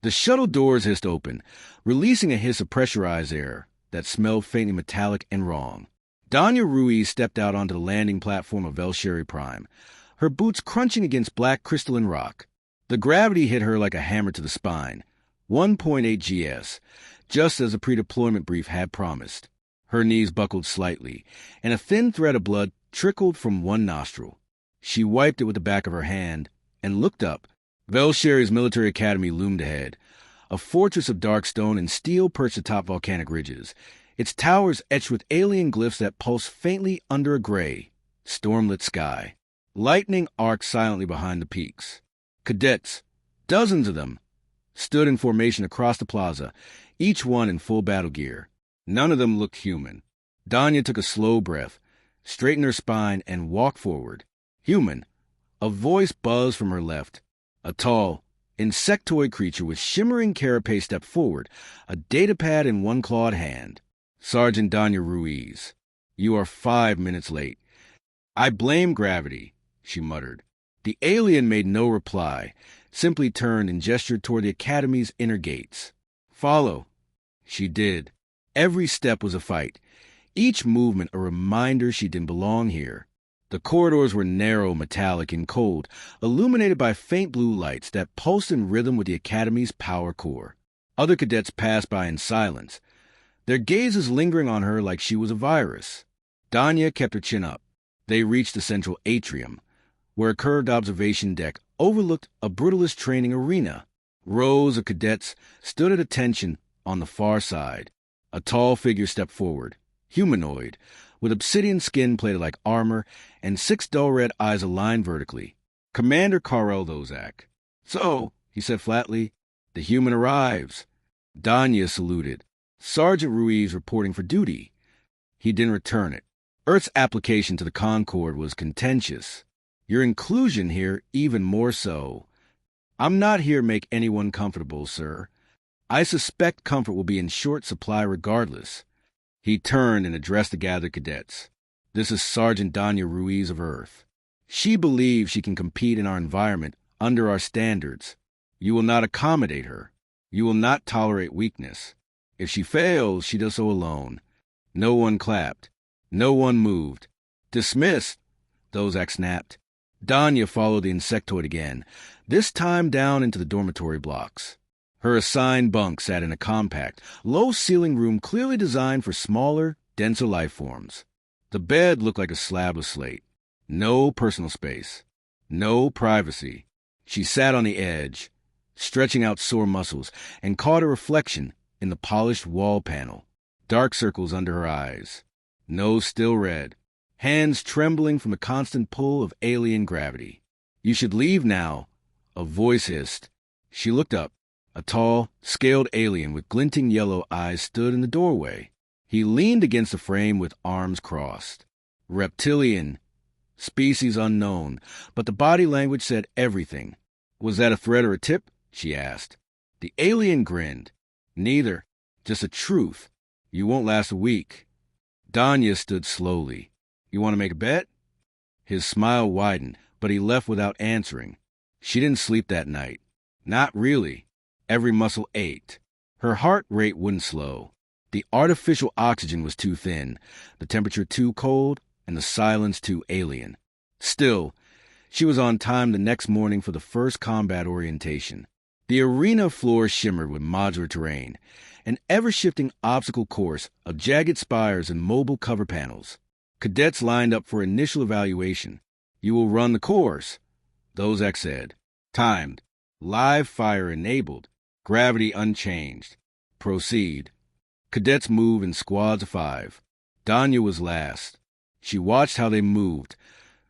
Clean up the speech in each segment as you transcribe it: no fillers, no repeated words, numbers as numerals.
The shuttle doors hissed open, releasing a hiss of pressurized air that smelled faintly metallic and wrong. Danya Ruiz stepped out onto the landing platform of Velsheri Prime, her boots crunching against black crystalline rock. The gravity hit her like a hammer to the spine, 1.8 GS, just as the pre-deployment brief had promised. Her knees buckled slightly, and a thin thread of blood trickled from one nostril. She wiped it with the back of her hand and looked up. Velsheri's military academy loomed ahead, a fortress of dark stone and steel perched atop volcanic ridges, its towers etched with alien glyphs that pulsed faintly under a gray, storm-lit sky. Lightning arced silently behind the peaks. Cadets, dozens of them, stood in formation across the plaza, each one in full battle gear. None of them looked human. Danya took a slow breath, straightened her spine, and walked forward. Human. A voice buzzed from her left. A tall, insectoid creature with shimmering carapace stepped forward, a datapad in one clawed hand. Sergeant Danya Ruiz, you are 5 minutes late. I blame gravity, she muttered. The alien made no reply, simply turned and gestured toward the academy's inner gates. Follow. She did. Every step was a fight, each movement a reminder she didn't belong here. The corridors were narrow, metallic, and cold, illuminated by faint blue lights that pulsed in rhythm with the academy's power core. Other cadets passed by in silence, their gazes lingering on her like she was a virus. Danya kept her chin up. They reached the central atrium, where a curved observation deck overlooked a brutalist training arena. Rows of cadets stood at attention on the far side. A tall figure stepped forward, humanoid, with obsidian skin plated like armor and 6 dull red eyes aligned vertically. Commander Karel Lozak. So, he said flatly, the human arrives. Danya saluted. Sergeant Ruiz reporting for duty. He didn't return it. Earth's application to the Concord was contentious. Your inclusion here even more so. I'm not here to make anyone comfortable, sir. I suspect comfort will be in short supply regardless. He turned and addressed the gathered cadets. This is Sergeant Danya Ruiz of Earth. She believes she can compete in our environment under our standards. You will not accommodate her. You will not tolerate weakness. If she fails, she does so alone. No one clapped. No one moved. Dismissed, Dozak snapped. Danya followed the insectoid again, this time down into the dormitory blocks. Her assigned bunk sat in a compact, low-ceiling room clearly designed for smaller, denser life forms. The bed looked like a slab of slate. No personal space. No privacy. She sat on the edge, stretching out sore muscles, and caught a reflection in the polished wall panel. Dark circles under her eyes. Nose still red. Hands trembling from the constant pull of alien gravity. You should leave now, a voice hissed. She looked up. A tall, scaled alien with glinting yellow eyes stood in the doorway. He leaned against the frame with arms crossed. Reptilian. Species unknown, but the body language said everything. Was that a threat or a tip? She asked. The alien grinned. Neither. Just a truth. You won't last a week. Danya stood slowly. You want to make a bet? His smile widened, but he left without answering. She didn't sleep that night. Not really. Every muscle ached. Her heart rate wouldn't slow. The artificial oxygen was too thin, the temperature too cold, and the silence too alien. Still, she was on time the next morning for the first combat orientation. The arena floor shimmered with modular terrain, an ever-shifting obstacle course of jagged spires and mobile cover panels. Cadets lined up for initial evaluation. You will run the course, Dozak said. Timed. Live fire enabled. Gravity unchanged. Proceed. Cadets move in squads of 5. Danya was last. She watched how they moved.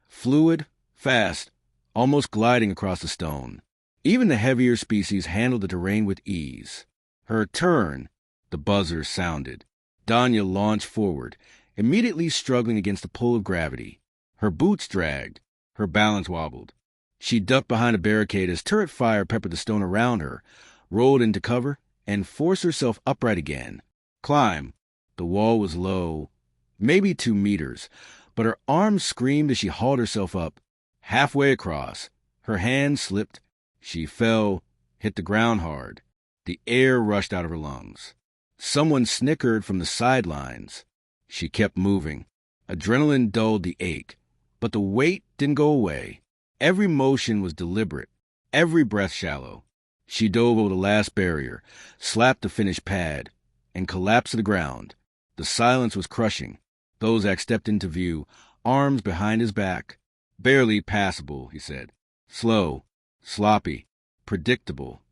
Fluid, fast, almost gliding across the stone. Even the heavier species handled the terrain with ease. Her turn, the buzzer sounded. Danya launched forward, immediately struggling against the pull of gravity. Her boots dragged. Her balance wobbled. She ducked behind a barricade as turret fire peppered the stone around her, rolled into cover, and forced herself upright again. Climb. The wall was low, maybe 2 meters, but her arms screamed as she hauled herself up. Halfway across, her hand slipped. She fell, hit the ground hard. The air rushed out of her lungs. Someone snickered from the sidelines. She kept moving. Adrenaline dulled the ache, but the weight didn't go away. Every motion was deliberate, every breath shallow. She dove over the last barrier, slapped the finished pad, and collapsed to the ground. The silence was crushing. Bozak stepped into view, arms behind his back. Barely passable, he said. Slow, sloppy, predictable.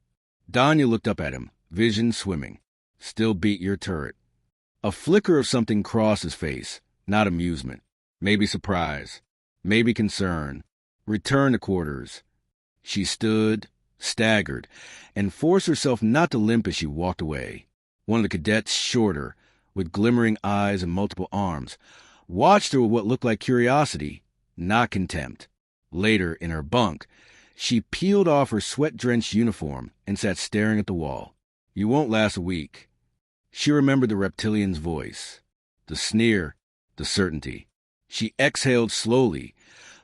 Danya looked up at him, vision swimming. Still beat your turret. A flicker of something crossed his face, not amusement. Maybe surprise. Maybe concern. Return to quarters. She stood, staggered, and forced herself not to limp as she walked away. One of the cadets, shorter, with glimmering eyes and multiple arms, watched her with what looked like curiosity, not contempt. Later, in her bunk, she peeled off her sweat-drenched uniform and sat staring at the wall. You won't last a week. She remembered the reptilian's voice, the sneer, the certainty. She exhaled slowly,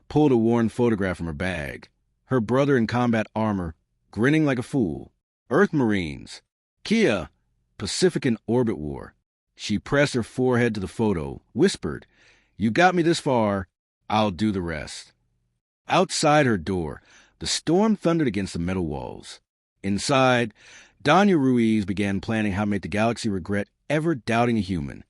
pulled a worn photograph from her bag. Her brother in combat armor, grinning like a fool. Earth Marines. Kia, Pacific in orbit war. She pressed her forehead to the photo, whispered, You got me this far, I'll do the rest. Outside her door, the storm thundered against the metal walls. Inside, Danya Ruiz began planning how to make the galaxy regret ever doubting a human.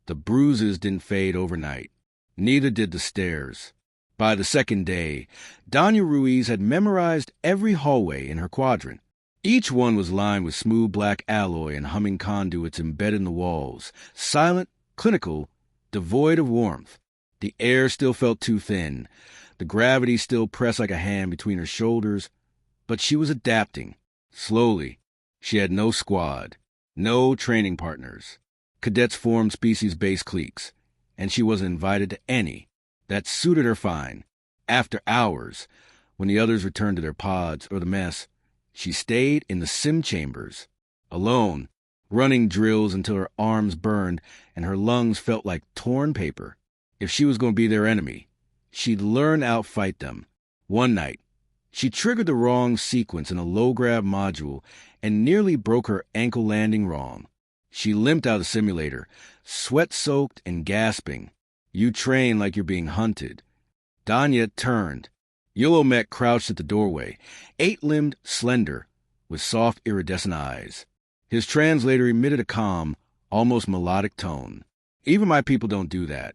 The bruises didn't fade overnight. Neither did the stares. By the second day, Danya Ruiz had memorized every hallway in her quadrant. Each one was lined with smooth black alloy and humming conduits embedded in the walls, silent, clinical, devoid of warmth. The air still felt too thin. The gravity still pressed like a hand between her shoulders. But she was adapting. Slowly. She had no squad, no training partners. Cadets formed species-based cliques, and she wasn't invited to any. That suited her fine. After hours, when the others returned to their pods or the mess, she stayed in the sim chambers, alone, running drills until her arms burned and her lungs felt like torn paper. If she was going to be their enemy, she'd learn to outfight them. One night, she triggered the wrong sequence in a low-grav module and nearly broke her ankle landing wrong. She limped out of the simulator, sweat-soaked and gasping. You train like you're being hunted. Danya turned. Yolomet crouched at the doorway, eight-limbed, slender, with soft iridescent eyes. His translator emitted a calm, almost melodic tone. Even my people don't do that.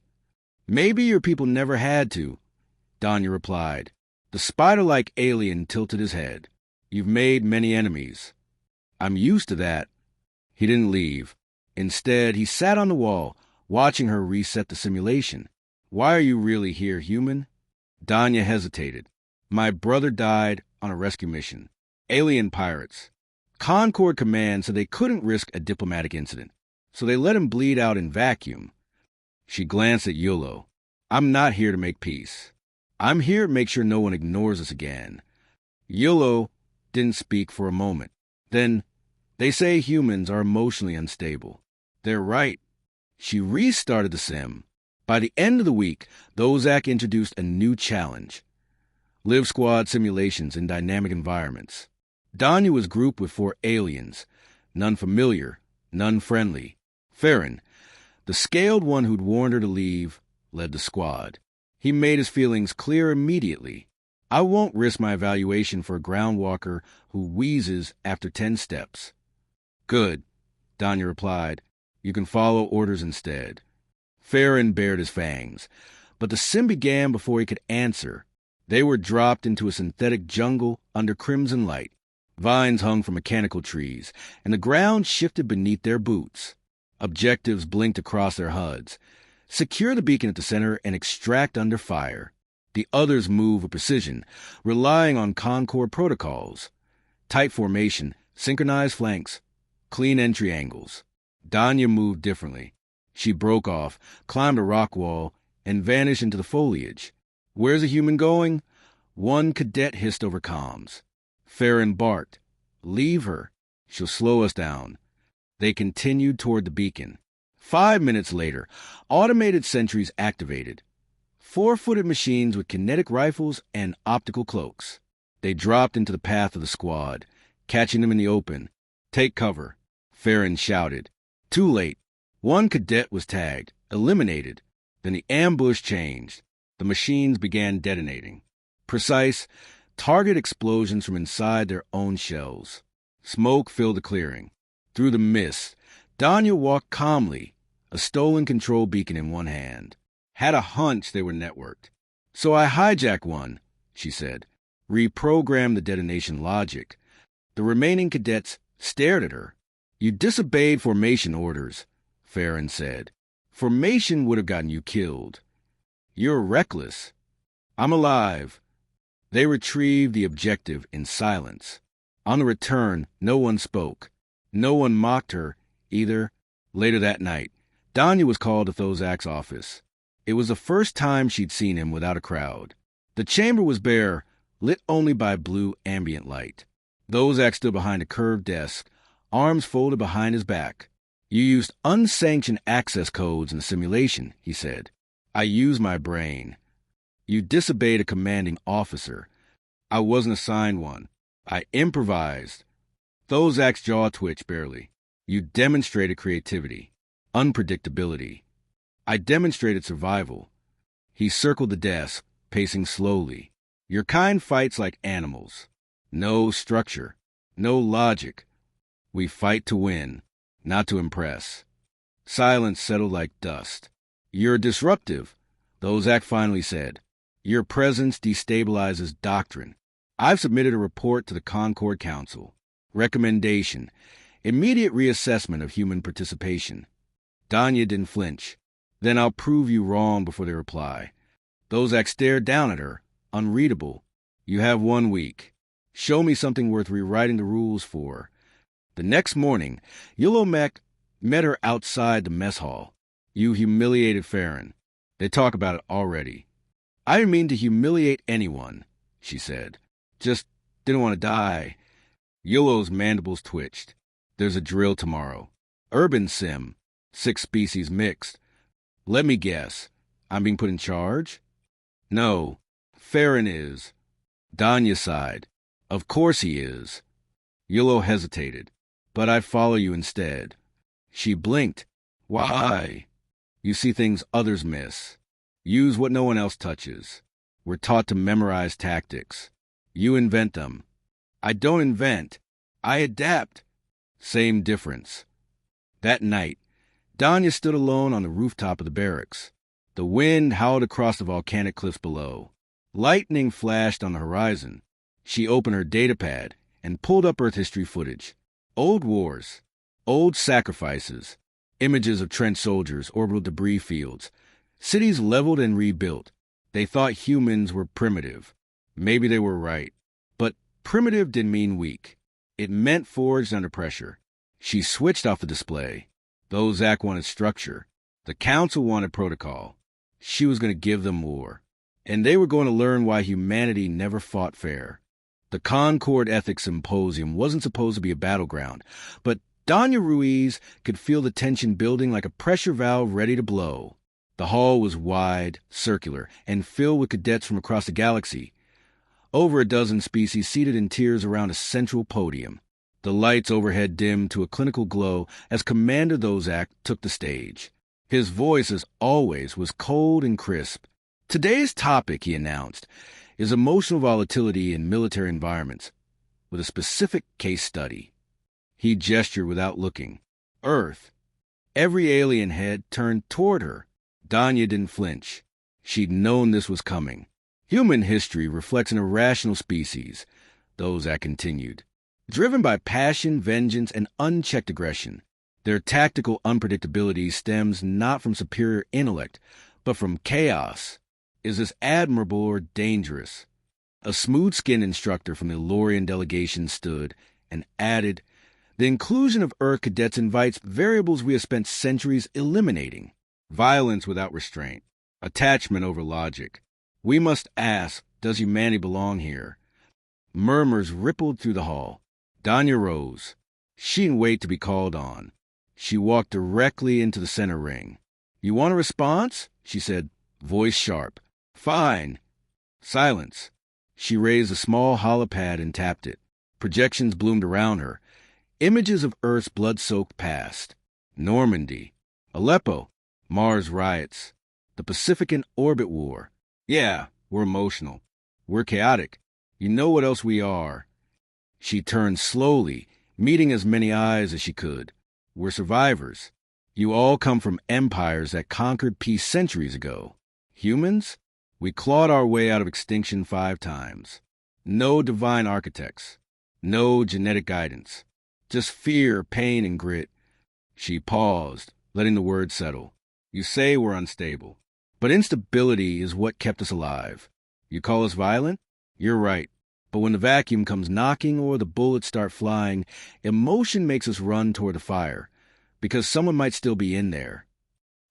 Maybe your people never had to, Danya replied. The spider-like alien tilted his head. You've made many enemies. I'm used to that. He didn't leave. Instead, he sat on the wall, watching her reset the simulation. Why are you really here, human? Danya hesitated. My brother died on a rescue mission. Alien pirates. Concord Command said they couldn't risk a diplomatic incident, so they let him bleed out in vacuum. She glanced at Yulo. I'm not here to make peace. I'm here to make sure no one ignores us again. Yulo didn't speak for a moment. Then, they say humans are emotionally unstable. They're right. She restarted the sim. By the end of the week, Bozak introduced a new challenge. Live squad simulations in dynamic environments. Danya was grouped with 4 aliens, none familiar, none friendly. Farron, the scaled one who'd warned her to leave, led the squad. He made his feelings clear immediately. I won't risk my evaluation for a groundwalker who wheezes after 10 steps. Good, Danya replied. You can follow orders instead. Farron bared his fangs, but the sim began before he could answer. They were dropped into a synthetic jungle under crimson light. Vines hung from mechanical trees, and the ground shifted beneath their boots. Objectives blinked across their HUDs. Secure the beacon at the center and extract under fire. The others moved with precision, relying on Concord protocols. Tight formation, synchronized flanks, clean entry angles. Danya moved differently. She broke off, climbed a rock wall, and vanished into the foliage. Where's a human going? One cadet hissed over comms. Farron barked. Leave her. She'll slow us down. They continued toward the beacon. 5 minutes later, automated sentries activated. 4-footed machines with kinetic rifles and optical cloaks. They dropped into the path of the squad, catching them in the open, Take cover, Farron shouted. Too late. One cadet was tagged, eliminated. Then the ambush changed. The machines began detonating. Precise, target explosions from inside their own shells. Smoke filled the clearing. Through the mist, Danya walked calmly, a stolen control beacon in one hand. Had a hunch they were networked. So I hijacked one, she said. Reprogrammed the detonation logic. The remaining cadets stared at her. You disobeyed formation orders, Farron said. Formation would have gotten you killed. You're reckless. I'm alive. They retrieved the objective in silence. On the return, no one spoke. No one mocked her, either. Later that night, Danya was called to Thozak's office. It was the first time she'd seen him without a crowd. The chamber was bare, lit only by blue ambient light. Thozak stood behind a curved desk, arms folded behind his back. You used unsanctioned access codes in the simulation, he said. I used my brain. You disobeyed a commanding officer. I wasn't assigned one. I improvised. Thozak's jaw twitched barely. You demonstrated creativity, unpredictability. I demonstrated survival. He circled the desk, pacing slowly. Your kind fights like animals. No structure, no logic. We fight to win, not to impress. Silence settled like dust. You're disruptive, Thozak finally said. Your presence destabilizes doctrine. I've submitted a report to the Concord Council. Recommendation: immediate reassessment of human participation. Danya didn't flinch. Then I'll prove you wrong before they reply. Thozak stared down at her, unreadable. You have 1 week. Show me something worth rewriting the rules for. The next morning, Yulomek met her outside the mess hall. You humiliated Farron. They talk about it already. I didn't mean to humiliate anyone, she said. Just didn't want to die. Yulo's mandibles twitched. There's a drill tomorrow. Urban sim. 6 species mixed. Let me guess. I'm being put in charge? No. Farron is. Danya sighed. Of course he is. Yulo hesitated. But I'd follow you instead. She blinked. Why? You see things others miss. Use what no one else touches. We're taught to memorize tactics. You invent them. I don't invent. I adapt. Same difference. That night, Danya stood alone on the rooftop of the barracks. The wind howled across the volcanic cliffs below. Lightning flashed on the horizon. She opened her datapad and pulled up Earth history footage. Old wars, old sacrifices, images of trench soldiers, orbital debris fields, cities leveled and rebuilt. They thought humans were primitive. Maybe they were right. But primitive didn't mean weak. It meant forged under pressure. She switched off the display. Thozak wanted structure. The council wanted protocol. She was going to give them more. And they were going to learn why humanity never fought fair. The Concord Ethics Symposium wasn't supposed to be a battleground, but Danya Ruiz could feel the tension building like a pressure valve ready to blow. The hall was wide, circular, and filled with cadets from across the galaxy. Over a dozen species seated in tiers around a central podium. The lights overhead dimmed to a clinical glow as Commander Thozak took the stage. His voice, as always, was cold and crisp. Today's topic, he announced, is emotional volatility in military environments, with a specific case study. He gestured without looking. Earth. Every alien head turned toward her. Danya didn't flinch. She'd known this was coming. Human history reflects an irrational species, Thozak continued, driven by passion, vengeance, and unchecked aggression. Their tactical unpredictability stems not from superior intellect, but from chaos. Is this admirable or dangerous? A smooth-skinned instructor from the Lorian delegation stood and added, the inclusion of Earth cadets invites variables we have spent centuries eliminating. Violence without restraint. Attachment over logic. We must ask, does humanity belong here? Murmurs rippled through the hall. Danya rose. She didn't wait to be called on. She walked directly into the center ring. You want a response? She said, voice sharp. Fine. Silence. She raised a small holopad and tapped it. Projections bloomed around her. Images of Earth's blood-soaked past. Normandy. Aleppo. Mars riots. The Pacific in orbit war. Yeah, we're emotional. We're chaotic. You know what else we are? She turned slowly, meeting as many eyes as she could. We're survivors. You all come from empires that conquered peace centuries ago. Humans? We clawed our way out of extinction 5 times. No divine architects. No genetic guidance. Just fear, pain, and grit. She paused, letting the words settle. You say we're unstable. But instability is what kept us alive. You call us violent? You're right. But when the vacuum comes knocking or the bullets start flying, emotion makes us run toward the fire, because someone might still be in there.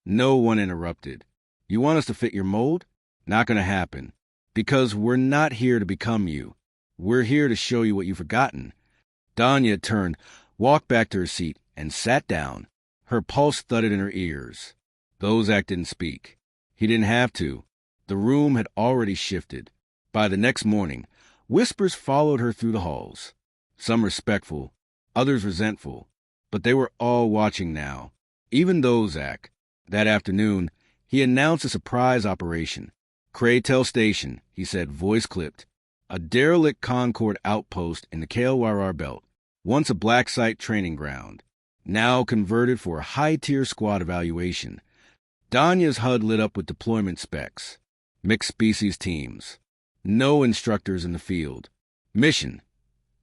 No one interrupted. You want us to fit your mold? Not going to happen. Because we're not here to become you. We're here to show you what you've forgotten. Danya turned, walked back to her seat, and sat down. Her pulse thudded in her ears. Bozak didn't speak. He didn't have to. The room had already shifted. By the next morning, whispers followed her through the halls. Some respectful, others resentful. But they were all watching now. Even Bozak. That afternoon, he announced a surprise operation. Kratel Station, he said, voice clipped. A derelict Concord outpost in the KLYR belt. Once a black site training ground. Now converted for a high-tier squad evaluation. Danya's HUD lit up with deployment specs. Mixed species teams. No instructors in the field. Mission.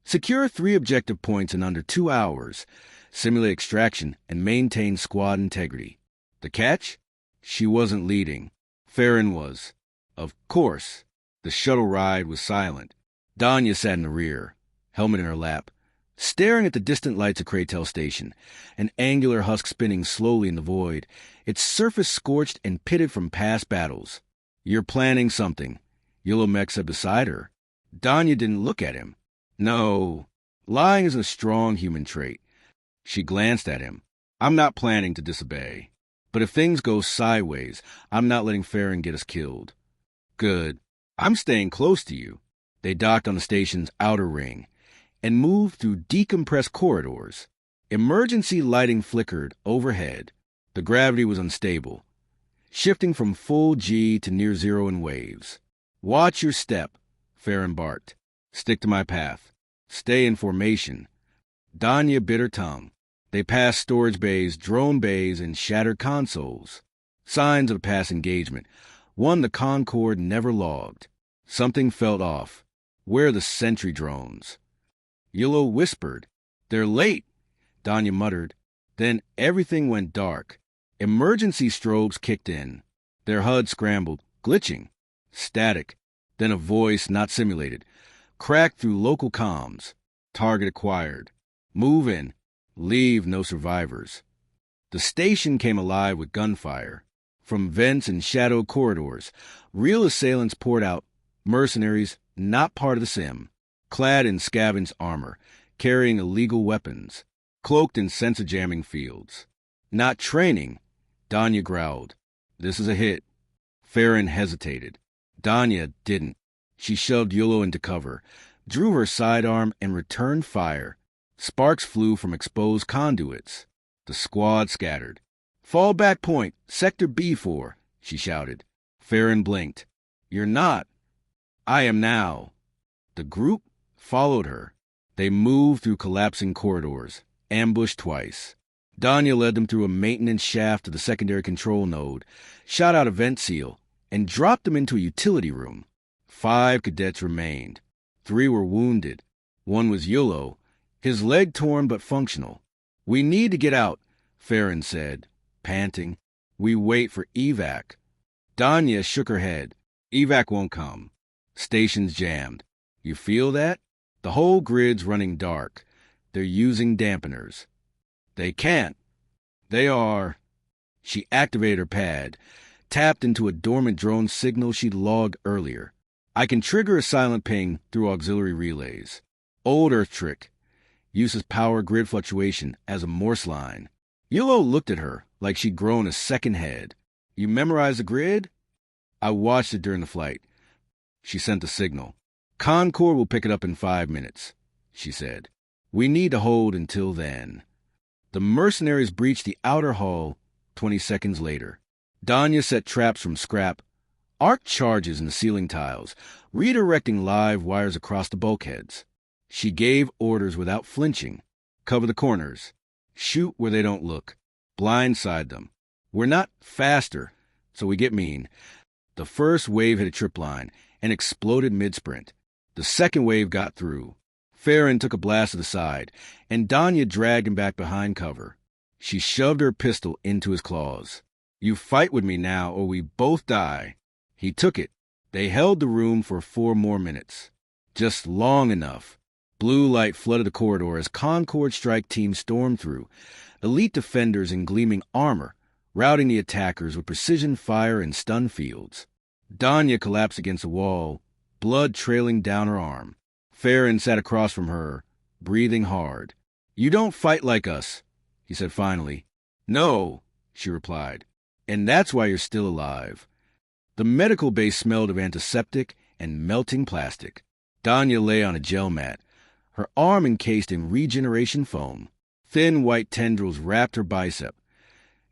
Secure 3 objective points in under 2 hours. Simulate extraction and maintain squad integrity. The catch? She wasn't leading. Farron was. Of course. The shuttle ride was silent. Danya sat in the rear, helmet in her lap, staring at the distant lights of Kratel Station, an angular husk spinning slowly in the void, its surface scorched and pitted from past battles. You're planning something, Yellowmech said beside her. Danya didn't look at him. No, lying is a strong human trait. She glanced at him. I'm not planning to disobey. But if things go sideways, I'm not letting Farron get us killed. Good. I'm staying close to you. They docked on the station's outer ring and moved through decompressed corridors. Emergency lighting flickered overhead. The gravity was unstable, shifting from full G to near zero in waves. Watch your step, Farron barked. Stick to my path. Stay in formation. Danya bit her tongue. They passed storage bays, drone bays, and shattered consoles. Signs of past engagement. One the Concorde never logged. Something felt off. Where are the sentry drones? Yellow whispered. They're late, Danya muttered. Then everything went dark. Emergency strobes kicked in. Their HUD scrambled, glitching. Static. Then a voice not simulated. Cracked through local comms. Target acquired. Move in. Leave no survivors. The station came alive with gunfire. From vents and shadowed corridors, real assailants poured out, mercenaries not part of the sim, clad in scavenged armor, carrying illegal weapons, cloaked in sensor-jamming fields. Not training, Danya growled. This is a hit. Farron hesitated. Danya didn't. She shoved Yulo into cover, drew her sidearm, and returned fire. Sparks flew from exposed conduits. The squad scattered. Fall back point, Sector B4, she shouted. Farron blinked. You're not. I am now. The group followed her. They moved through collapsing corridors, ambushed twice. Danya led them through a maintenance shaft to the secondary control node, shot out a vent seal, and dropped them into a utility room. 5 cadets remained. 3 were wounded. 1 was Yulo, his leg torn but functional. We need to get out, Farron said, panting. We wait for evac. Danya shook her head. Evac won't come. Station's jammed. You feel that? The whole grid's running dark. They're using dampeners. They can't. They are. She activated her pad, tapped into a dormant drone signal she'd logged earlier. I can trigger a silent ping through auxiliary relays. Old Earth trick. Uses power grid fluctuation as a Morse line. Yulo looked at her like she'd grown a second head. You memorize the grid? I watched it during the flight. She sent the signal. Concorde will pick it up in 5 minutes, she said. We need to hold until then. The mercenaries breached the outer hull 20 seconds later. Danya set traps from scrap, arced charges in the ceiling tiles, redirecting live wires across the bulkheads. She gave orders without flinching. Cover the corners. Shoot where they don't look. Blindside them. We're not faster, so we get mean. The first wave hit a trip line and exploded mid-sprint. The second wave got through. Farron took a blast to the side, and Danya dragged him back behind cover. She shoved her pistol into his claws. You fight with me now, or we both die. He took it. They held the room for 4 more minutes. Just long enough. Blue light flooded the corridor as Concord strike teams stormed through, elite defenders in gleaming armor, routing the attackers with precision fire and stun fields. Danya collapsed against the wall, blood trailing down her arm. Farron sat across from her, breathing hard. You don't fight like us, he said finally. No, she replied, and that's why you're still alive. The medical base smelled of antiseptic and melting plastic. Danya lay on a gel mat, her arm encased in regeneration foam. Thin white tendrils wrapped her bicep,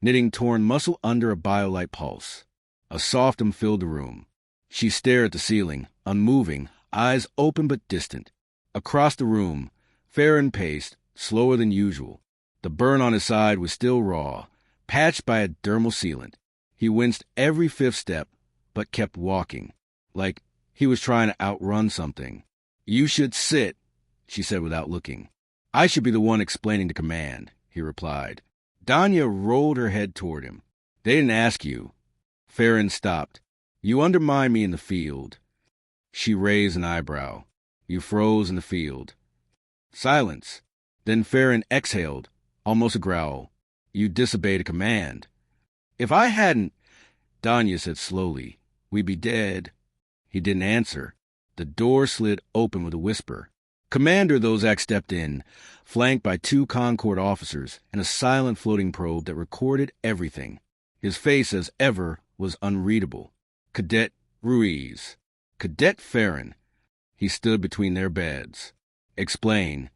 knitting torn muscle under a biolite pulse. A softness filled the room. She stared at the ceiling, unmoving, eyes open but distant. Across the room, Farron paced, slower than usual. The burn on his side was still raw, patched by a dermal sealant. He winced every 5th step, but kept walking, like he was trying to outrun something. You should sit, she said without looking. I should be the one explaining the command, he replied. Danya rolled her head toward him. They didn't ask you. Farron stopped. You undermine me in the field. She raised an eyebrow. You froze in the field. Silence. Then Farron exhaled, almost a growl. You disobeyed a command. If I hadn't, Danya said slowly, we'd be dead. He didn't answer. The door slid open with a whisper. Commander Thozak stepped in, flanked by 2 Concord officers and a silent floating probe that recorded everything. His face, as ever, was unreadable. Cadet Ruiz. Cadet Farron. He stood between their beds. Explain.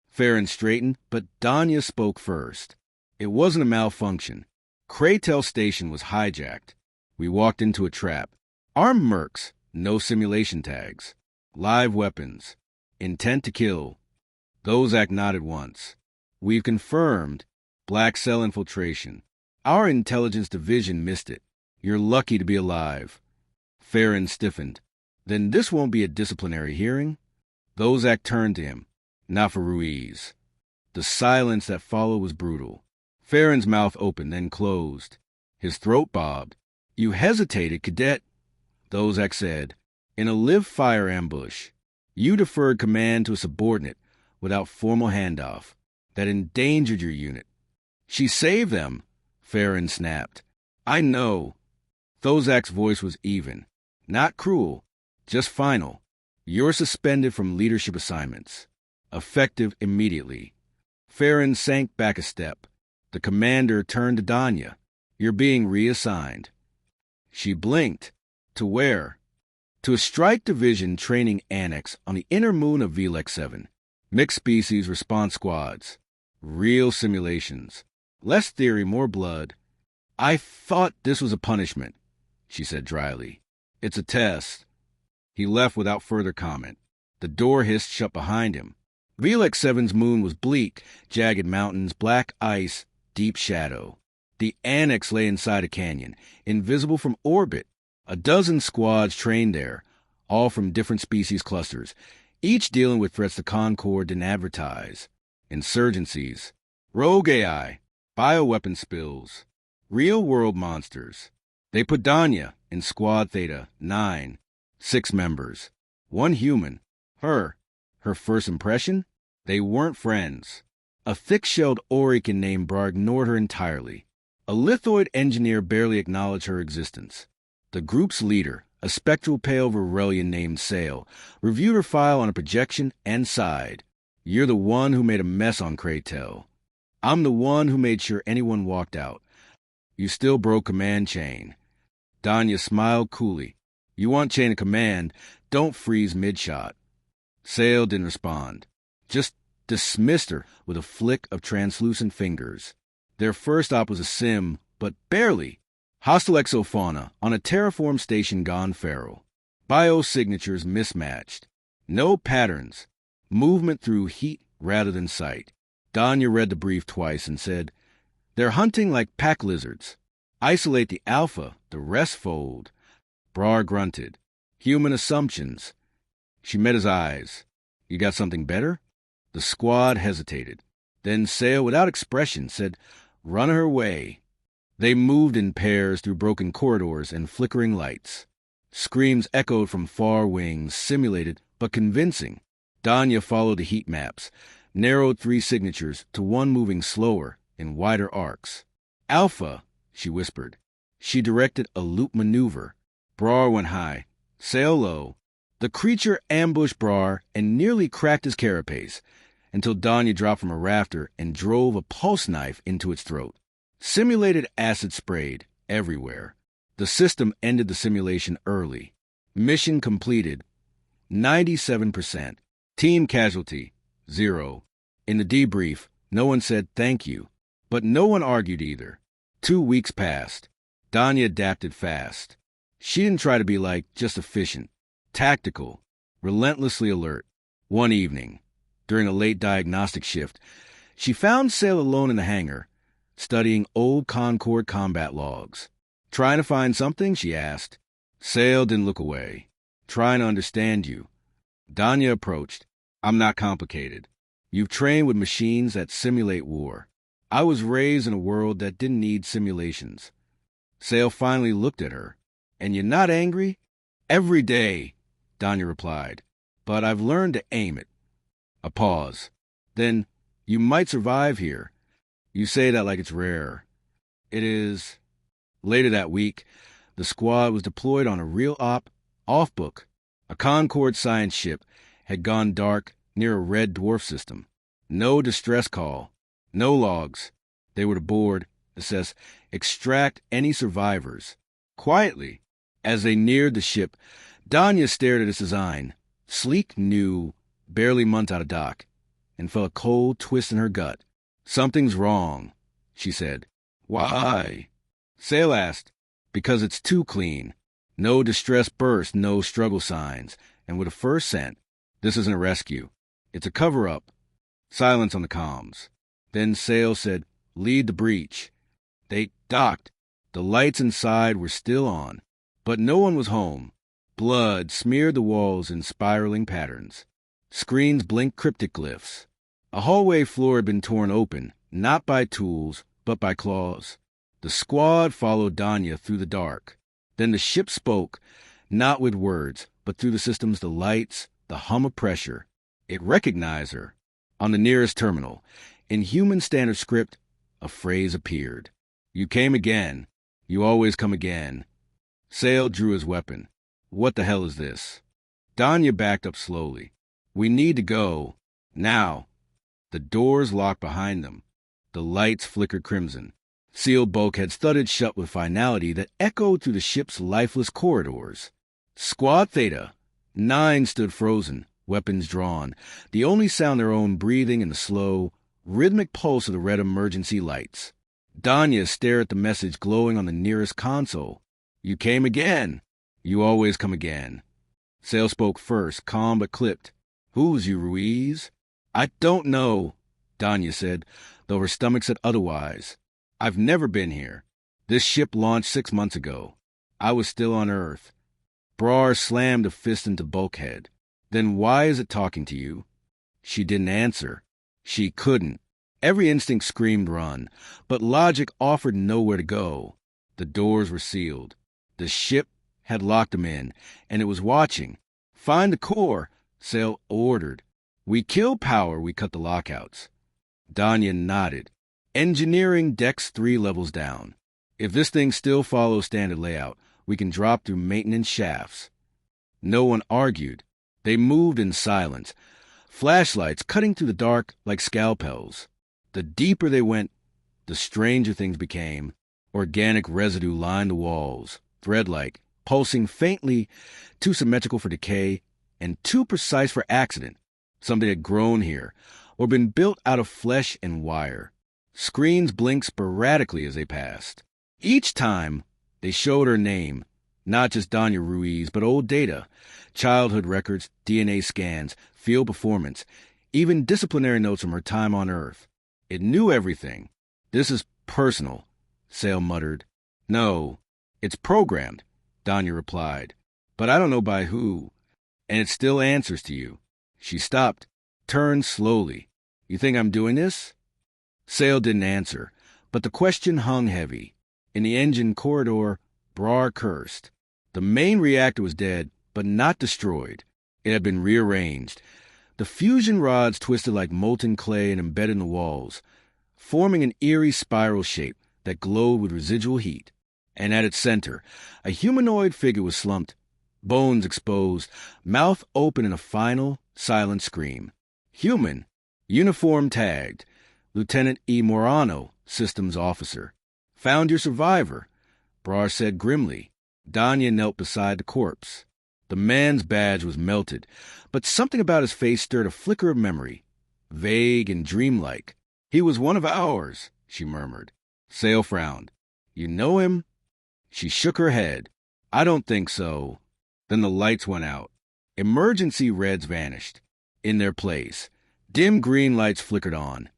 Farron straightened, but Danya spoke first. It wasn't a malfunction. Craytel Station was hijacked. We walked into a trap. Armed mercs, no simulation tags. Live weapons. Intent to kill. Thozak nodded once. We've confirmed black cell infiltration. Our intelligence division missed it. You're lucky to be alive. Farron stiffened. Then this won't be a disciplinary hearing? Thozak turned to him. Not for Ruiz. The silence that followed was brutal. Farron's mouth opened, then closed. His throat bobbed. You hesitated, Cadet, Thozak said. In a live-fire ambush. You deferred command to a subordinate without formal handoff. That endangered your unit. She saved them, Farron snapped. I know. Thozak's voice was even. Not cruel, just final. You're suspended from leadership assignments. Effective immediately. Farron sank back a step. The commander turned to Danya. You're being reassigned. She blinked. To where? To a strike division training annex on the inner moon of VLEX 7. Mixed species response squads. Real simulations. Less theory, more blood. I thought this was a punishment, she said dryly. It's a test. He left without further comment. The door hissed shut behind him. VLEX 7's moon was bleak, jagged mountains, black ice, deep shadow. The annex lay inside a canyon, invisible from orbit. A dozen squads trained there, all from different species clusters, each dealing with threats the Concord didn't advertise. Insurgencies, rogue AI, bioweapon spills, real-world monsters. They put Danya in Squad Theta 9, 6 members, 1 human. Her first impression? They weren't friends. A thick-shelled Orican named Brar ignored her entirely. A lithoid engineer barely acknowledged her existence. The group's leader, a spectral pale Varelian named Sale, reviewed her file on a projection and sighed. You're the one who made a mess on Craytel. I'm the one who made sure anyone walked out. You still broke command chain. Danya smiled coolly. You want chain of command, don't freeze mid-shot. Sale didn't respond. Just dismissed her with a flick of translucent fingers. Their first stop was a sim, but barely. Hostile exofauna on a terraform station gone feral. Biosignatures mismatched. No patterns. Movement through heat rather than sight. Danya read the brief twice and said, "They're hunting like pack lizards. Isolate the alpha, the rest fold." Brar grunted. "Human assumptions." She met his eyes. "You got something better?" The squad hesitated. Then Sale, without expression, said, "Run her way." They moved in pairs through broken corridors and flickering lights. Screams echoed from far wings, simulated but convincing. Danya followed the heat maps, narrowed 3 signatures to one moving slower in wider arcs. "Alpha," she whispered. She directed a loop maneuver. Brar went high, Sale low. The creature ambushed Brar and nearly cracked his carapace, until Danya dropped from a rafter and drove a pulse knife into its throat. Simulated acid sprayed everywhere. The system ended the simulation early. Mission completed. 97%. Team casualty, 0. In the debrief, no one said thank you, but no one argued either. 2 weeks passed. Danya adapted fast. She didn't try to be just efficient. Tactical, relentlessly alert. One evening, during a late diagnostic shift, she found Sale alone in the hangar, studying old Concord combat logs. "Trying to find something?" she asked. Sale didn't look away. "Trying to understand you." Danya approached. "I'm not complicated. You've trained with machines that simulate war. I was raised in a world that didn't need simulations." Sale finally looked at her. "And you're not angry?" "Every day," Danya replied. "But I've learned to aim it." A pause. Then, "You might survive here. You say that like it's rare." "It is." Later that week, the squad was deployed on a real off-book. A Concord science ship had gone dark near a red dwarf system. No distress call. No logs. They were to board, assess, extract any survivors. Quietly, as they neared the ship, Danya stared at its design, sleek, new, barely months out of dock, and felt a cold twist in her gut. "Something's wrong," she said. "Why?" Sale asked. "Because it's too clean. No distress burst, no struggle signs, and with a first scent, this isn't a rescue. It's a cover-up." Silence on the comms. Then Sale said, "Lead the breach." They docked. The lights inside were still on, but no one was home. Blood smeared the walls in spiraling patterns. Screens blinked cryptic glyphs. A hallway floor had been torn open, not by tools, but by claws. The squad followed Danya through the dark. Then the ship spoke, not with words, but through the system's the lights, the hum of pressure. It recognized her. On the nearest terminal, in human standard script, a phrase appeared. "You came again. You always come again." Sale drew his weapon. "What the hell is this?" Danya backed up slowly. "We need to go. Now." The doors locked behind them. The lights flickered crimson. Sealed bulkheads thudded shut with finality that echoed through the ship's lifeless corridors. Squad Theta. 9 stood frozen, weapons drawn, the only sound their own breathing and the slow, rhythmic pulse of the red emergency lights. Danya stared at the message glowing on the nearest console. "You came again. You always come again." Sale spoke first, calm but clipped. "Who's you, Ruiz?" "I don't know," Danya said, though her stomach said otherwise. "I've never been here. This ship launched 6 months ago. I was still on Earth." Brar slammed a fist into bulkhead. "Then why is it talking to you?" She didn't answer. She couldn't. Every instinct screamed run, but logic offered nowhere to go. The doors were sealed. The ship had locked them in, and it was watching. "Find the core," Sale ordered. "We kill power, we cut the lockouts." Danya nodded. "Engineering decks 3 levels down. If this thing still follows standard layout, we can drop through maintenance shafts." No one argued. They moved in silence, flashlights cutting through the dark like scalpels. The deeper they went, the stranger things became. Organic residue lined the walls, thread-like, pulsing faintly, too symmetrical for decay, and too precise for accident. Something had grown here, or been built out of flesh and wire. Screens blinked sporadically as they passed. Each time, they showed her name, not just Danya Ruiz, but old data, childhood records, DNA scans, field performance, even disciplinary notes from her time on Earth. It knew everything. This is personal, Sale muttered. No, it's programmed, Danya replied. But I don't know by who, and it still answers to you. She stopped, turned slowly. You think I'm doing this? Sale didn't answer, but the question hung heavy. In the engine corridor, Brar cursed. The main reactor was dead, but not destroyed. It had been rearranged. The fusion rods twisted like molten clay and embedded in the walls, forming an eerie spiral shape that glowed with residual heat. And at its center, a humanoid figure was slumped, bones exposed, mouth open in a final, silent scream. Human, uniform tagged, Lieutenant E. Morano, systems officer. Found your survivor, Brar said grimly. Danya knelt beside the corpse. The man's badge was melted, but something about his face stirred a flicker of memory, vague and dreamlike. He was one of ours, she murmured. Sale frowned. You know him? She shook her head. I don't think so. Then the lights went out. Emergency reds vanished. In their place, dim green lights flickered on,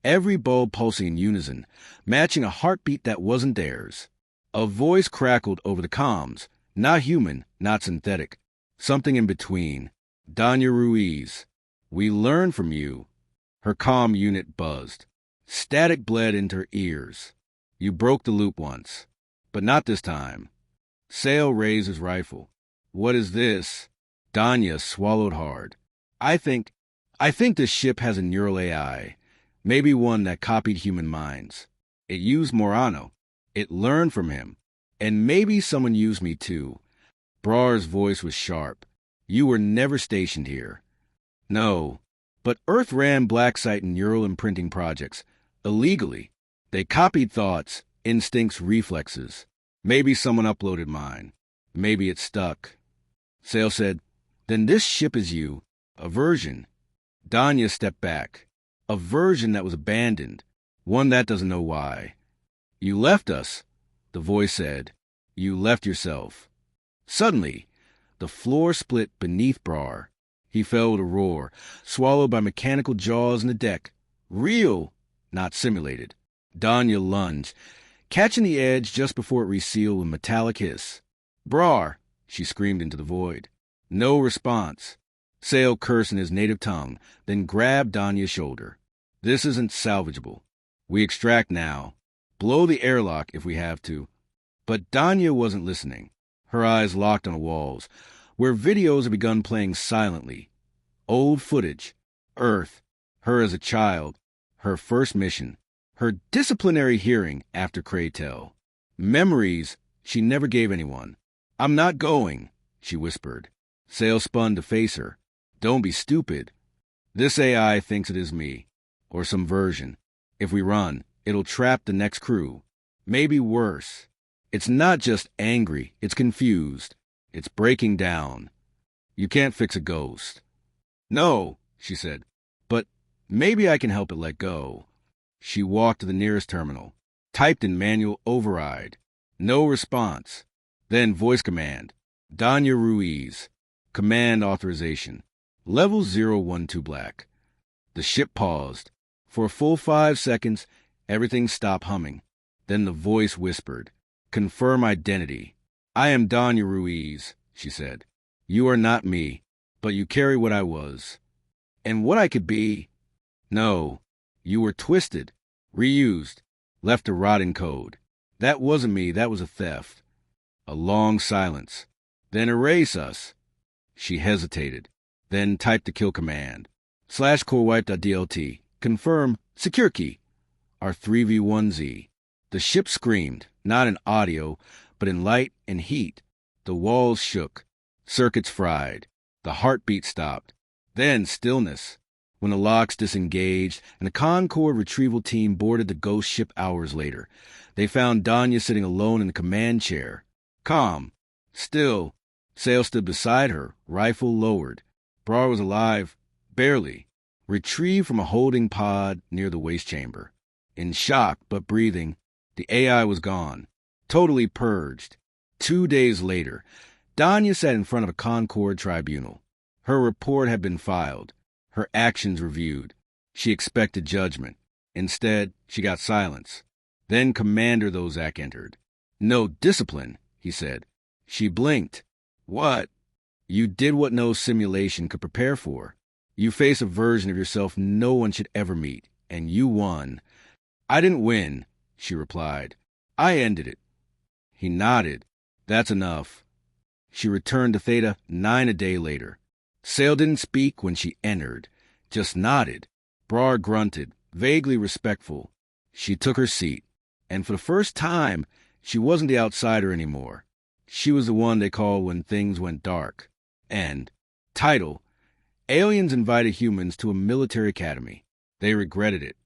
every bulb pulsing in unison, matching a heartbeat that wasn't theirs. A voice crackled over the comms, not human, not synthetic, something in between. Danya Ruiz, we learn from you. Her comm unit buzzed. Static bled into her ears. You broke the loop once, but not this time. Sale raised his rifle. What is this? Danya swallowed hard. I think this ship has a neural AI, maybe one that copied human minds. It used Morano. It learned from him. And maybe someone used me too. Brar's voice was sharp. You were never stationed here. No, but Earth ran black-site and neural imprinting projects. Illegally. They copied thoughts, instincts, reflexes. Maybe someone uploaded mine. Maybe it stuck. Sale said, Then this ship is you. A version. Danya stepped back. A version that was abandoned. One that doesn't know why. You left us, the voice said. You left yourself. Suddenly, the floor split beneath Brar. He fell with a roar, swallowed by mechanical jaws in the deck. Real, not simulated. Danya lunged, catching the edge just before it resealed with a metallic hiss. Brar, she screamed into the void. No response. Sale cursed in his native tongue, then grabbed Danya's shoulder. This isn't salvageable. We extract now. Blow the airlock if we have to. But Danya wasn't listening. Her eyes locked on the walls, where videos had begun playing silently. Old footage. Earth. Her as a child. Her first mission. Her disciplinary hearing after Kratel. Memories she never gave anyone. I'm not going, she whispered. Sale spun to face her. Don't be stupid. This AI thinks it is me, or some version. If we run, it'll trap the next crew. Maybe worse. It's not just angry, it's confused. It's breaking down. You can't fix a ghost. No, she said, but maybe I can help it let go. She walked to the nearest terminal, typed in manual override. No response. Then voice command. Danya Ruiz. Command authorization. Level 012 black. The ship paused. For a full 5 seconds, everything stopped humming. Then the voice whispered. Confirm identity. I am Danya Ruiz, she said. You are not me, but you carry what I was. And what I could be? No. You were twisted, reused, left to rot in code. That wasn't me, that was a theft. A long silence. Then erase us. She hesitated, then typed the kill command. /corewipe.dlt. Confirm. Secure key. Our 3v1z. The ship screamed, not in audio, but in light and heat. The walls shook. Circuits fried. The heartbeat stopped. Then stillness. When the locks disengaged and the Concord retrieval team boarded the ghost ship hours later, they found Danya sitting alone in the command chair. Calm. Still. Sale stood beside her, rifle lowered. Brar was alive. Barely. retrieved from a holding pod near the waste chamber. In shock but breathing, the AI was gone, totally purged. 2 days later, Danya sat in front of a Concord tribunal. Her report had been filed, her actions reviewed. She expected judgment. Instead, she got silence. Then Commander Lozak entered. "No discipline," he said. She blinked. "What?" "You did what no simulation could prepare for. You face a version of yourself no one should ever meet, and you won." "I didn't win," she replied. "I ended it." He nodded. "That's enough." She returned to Theta 9 a day later. Sale didn't speak when she entered, just nodded. Brar grunted, vaguely respectful. She took her seat, and for the first time, she wasn't the outsider anymore. She was the one they called when things went dark. And title: Aliens invited humans to a military academy. They regretted it.